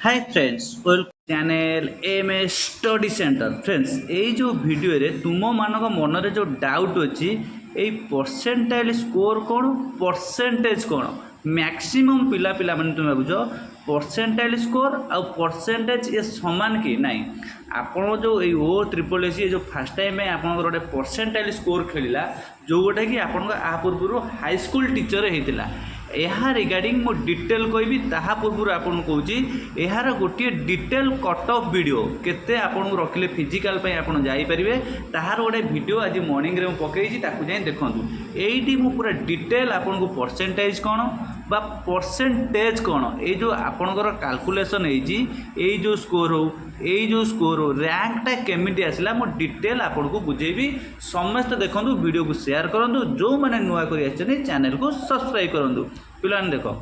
हाय friends welcome channel M S study centre friends ये जो video रे तुम मानक मन रे जो डाउट अच्छी ये परसेंटाइल स्कोर कौन परसेंटेज कौन मैक्सिमम पिला पिला माने तुम बुझ परसेंटाइल स्कोर आ परसेंटेज ये समान कि नहीं आपण जो ओ ट्रिपल एस जो फास्ट टाइम आप गोटे परसेंटाइल स्कोर खेला जो गोटे कि आप पूर्व हाई स्कूल टीचर होता यहाँ रिगार्डिंग मो डिटेल कहबी ताहा पूर्व आपन कहूँ यार गोटे डिटेल कट ऑफ वीडियो केते आपन रखिले फिजिकल पे आपन जाई परिबे ताहार गोटे वीडियो आज मॉर्निंग रे पकईची ताकू जाई देखंतु एइटी मु पूरा डिटेल आपन को परसेंटेज कोन बा परसेंटेज कोन ए जो आपनकर कैलकुलेशन हेजी ए जो स्कोर हो এই जो स्कोर रैंकटा केमिटी आसला मो डिटेल आपन को बुझेबी समस्त देखंतु वीडियो को शेयर करंतु जो माने नुआ करी आछनी चैनल को सब्सक्राइब करंतु पिलान देखो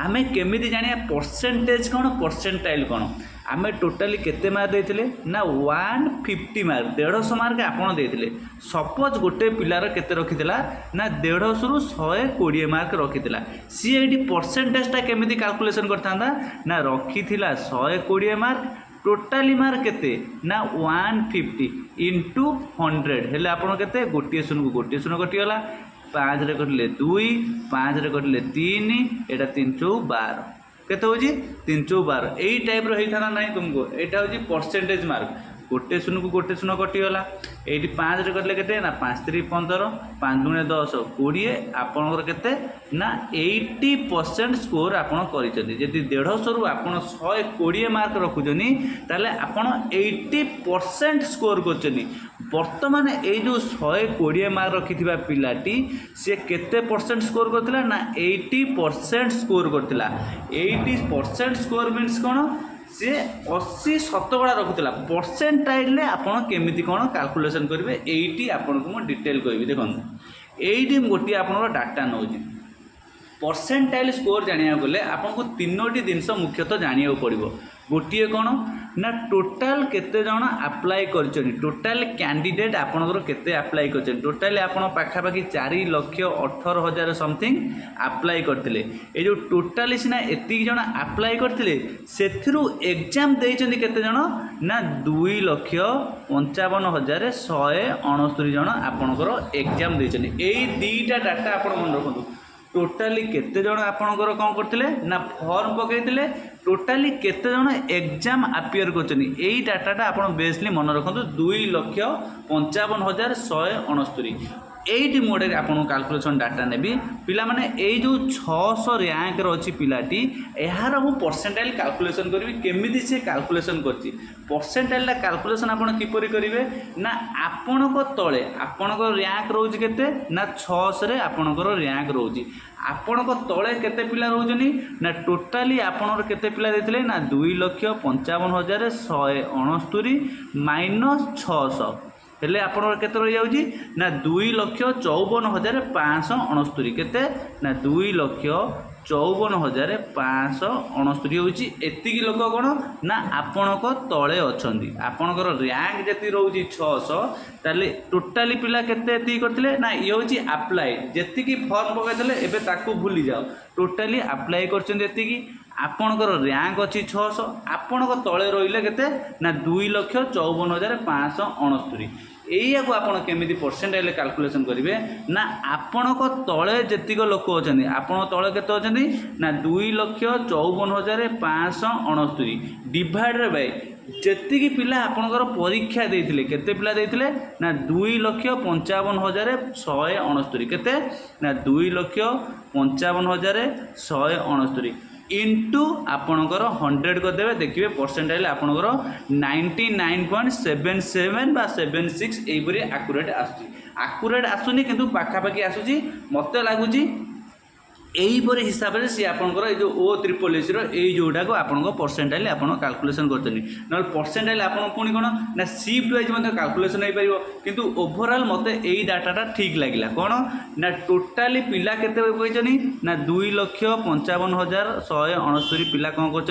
आमे केमिति जानिया परसेंटेज कोन परसेंटाइल कोन आमे टोटाली केते मार्क देथिले ना 150 मार्क 150 मार्क आपन देथिले सपोज गोटे पिलार केते रखितला ना 150 रु 120 मार्क रखितला सी एडी परसेंटेजटा केमिति कैलकुलेशन करथांदा ना रखिथिला 120 मार्क टोटाली मार्क केते ना 150 इंटू 100 हेले आपन केते गोटे शून्य कटिगला 5 रे कटिले 2 5 रे कटिले 3 एटा 3 4 12 केते होजी 3 4 12 एई टाइप रो हेई थाना नाही तुमको एटा होजी परसेंटेज मार्क गोटे शून्य कटिगला एटी 5 रे कटिले केते ना 5 3 15 5 दुने 10 20 आपनकर केते ना 80% स्कोर आपन करिसथि जदि 150 रु आपन 120 मार्क रखुजनी ताले आपन 80% स्कोर करचनी वर्तमान ए जो 120 मार्क रखिथिबा पिलाटी से केते परसेंट स्कोर करथिला ना 80% स्कोर करथिला 80% स्कोर मींस कोन से 80 शतकड़ा रखुला परसेंटाइल आपन केमिति कोन कैलकुलेशन करेंगे एटी आपन को डिटेल कहबी देखो एटी गोटे आपन डाटा नौजी परसेंटाइल स्कोर जानिया गले आपन को तीनोटी जिनस मुख्यतः जानिया पड़ो गोटे कौन ना टोटाल केते जण अप्लाई करछनी टोटाल कैंडिडेट आपनकर केते अप्लाई करछनी टोटाली आपन पाखापाखि 4,18,000 समथिंग अप्लाई करथिले ए जो टोटाली सिना एति जण अप्लाई करथिले सेथिरु एग्जाम देइछन्ती केते जण ना 2,55,169 जण आपनकर एग्जाम देइछन्ती एई दीटा डाटा आपन मन रखंतु टोटाली केते जण आपनकर कोन करथिले ना फॉर्म पकेइथिले टोटाली केते जण एग्जाम अपियर करछनी एई डाटाटा आपन बेसली मन रखंतु 2,55,169 एटी मोडे आपन कैलकुलेशन डाटा नेबी पिला माने एई जो 600 रैंक रो अछि पिलाटी एहार मु परसेंटाइल कैलकुलेशन करबी केमिति से कैलकुलेशन करछि परसेंटाइल कैलकुलेशन आपन किपरि करिवे ना आपन को तळे आपन को रैंक रोज केते ना 600 रे आपन को रैंक रोजी आपन को तळे केते पिला रोजनी ना टोटाली आपन केते पिला देथिले ना 2,55,169 माइनस 600 हेले आपन केते रहि जाउजी ना 2,54,569 केते ना 2,54,569 होउची एतिकी लोक कोन ना आपन को तळे अछंती आपनकर रैंक जति रहउची 600 ताले टोटाली पिला केते एति करथिले ना ई होउची अप्लाई जेतिकी फॉर्म पकाइतले एबे ताकू भूली जाओ टोटाली अप्लाई करछन एतिकी आपनकर रैंक अछि 600 आपनक तळे रहिले केते ना 2,54,569 एया को आपन केमिति परसेंटाइल कैलकुलेशन करिवे ना आपनक तळे जेतिक लोक अछन्ती आपन तळे केते अछन्ती ना 2,54,569 डिवाइडेड बाय जेतिकी पिला आपनकर परीक्षा देथिले केते पिला देथिले ना 2,55,169 केते ना 2,55,169 इंटू आपणकर 100 करदेवे देखिए परसेंटाइल आपणकर 99.77 बा 76 एपरी आकुरेट आसुनी किंतु पाखापाखि आसुची मते लागुची एहीपरी हिसाब से सी आपंकर जो ओ ट्रिपल एस जोटा को आप परसेंटाइल आप कैलकुलेशन करते ना परसेंटाइल आप पुणी कौन ना शिफ्ट वाइज कैलकुलेशन हो पार किंतु ओवरऑल मत यही डाटाटा ठीक लगे कौन ना टोटाली पिला केते कहते ना 2,55,169 पिला कौन कर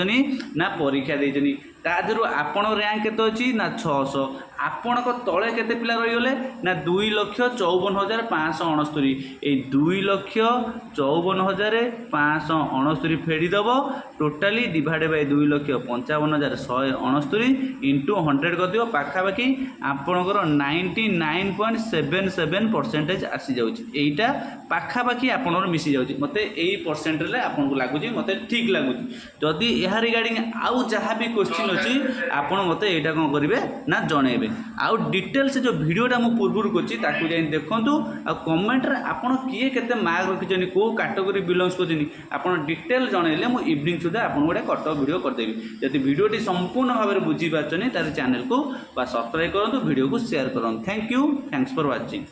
ना परीक्षा देती तादर आपण रैंक केते अच्छी ना 600 ଆପଣଙ୍କ ତଳେ କେତେ ପିଲା ରହିଗଲେ ନା 2,54,569 ଏଇ 2,54,569 ଫେରିଦେବ ଟୋଟାଲି ଡିଭାଇଡେଡ୍ ବାଇ 2,55,169 ଇଣ୍ଟୁ 100 କରିଦିଅ ପାଖାପାଖି ଆପଣଙ୍କର 99.77% ଆସିଯାଉଛି। ଏଇଟା ପାଖାପାଖି ଆପଣଙ୍କର ମିଶି ଯାଉଛି। ମୋତେ ଏଇ ପରସେଣ୍ଟରେ ଆପଣଙ୍କୁ ଲାଗୁଛି ମୋତେ ଠିକ୍ ଲାଗୁଛି। ଯଦି ଏହା ରିଗାର୍ଡ଼ିଂ ଆଉ ଯାହା ବି କ୍ୱେଶ୍ଚିନ୍ ଅଛି ଆପଣ ମୋତେ ଏଇଟା କ'ଣ କରିବେ ନା ଜଣାଇବେ। ଆଉ ଡିଟେଲ୍ସ ଯେଉଁ ଭିଡ଼ିଓଟା ମୁଁ ପୂର୍ବରୁ କରିଛି ତାକୁ ଯାଇ ଦେଖନ୍ତୁ। ଆଉ କମେଣ୍ଟରେ ଆପଣ କିଏ କେତେ ମାର୍କ ରଖିଛନ୍ତି କେଉଁ କାଟେଗୋରୀ ବିଲଙ୍ଗସ୍ କରୁଛନ୍ତି ଆପଣ ଡିଟେଲ୍ ଜଣାଇଲେ ମୁଁ ଇଭିନିଂ ସୁଦ୍ଧା ଆପଣଙ୍କୁ ଗୋଟେ କଟକ ଭିଡ଼ିଓ କରିଦେବି। ଯଦି ଭିଡ଼ିଓଟି ସମ୍ପୂର୍ଣ୍ଣ ଭାବରେ ବୁଝିପାରୁଛନ୍ତି ତାହେଲେ ଚ୍ୟାନେଲକୁ ବା ସବସ୍କ୍ରାଇବ୍ କରନ୍ତୁ, ଭିଡ଼ିଓକୁ ସେୟାର କରନ୍ତୁ। Thank you, thanks for watching.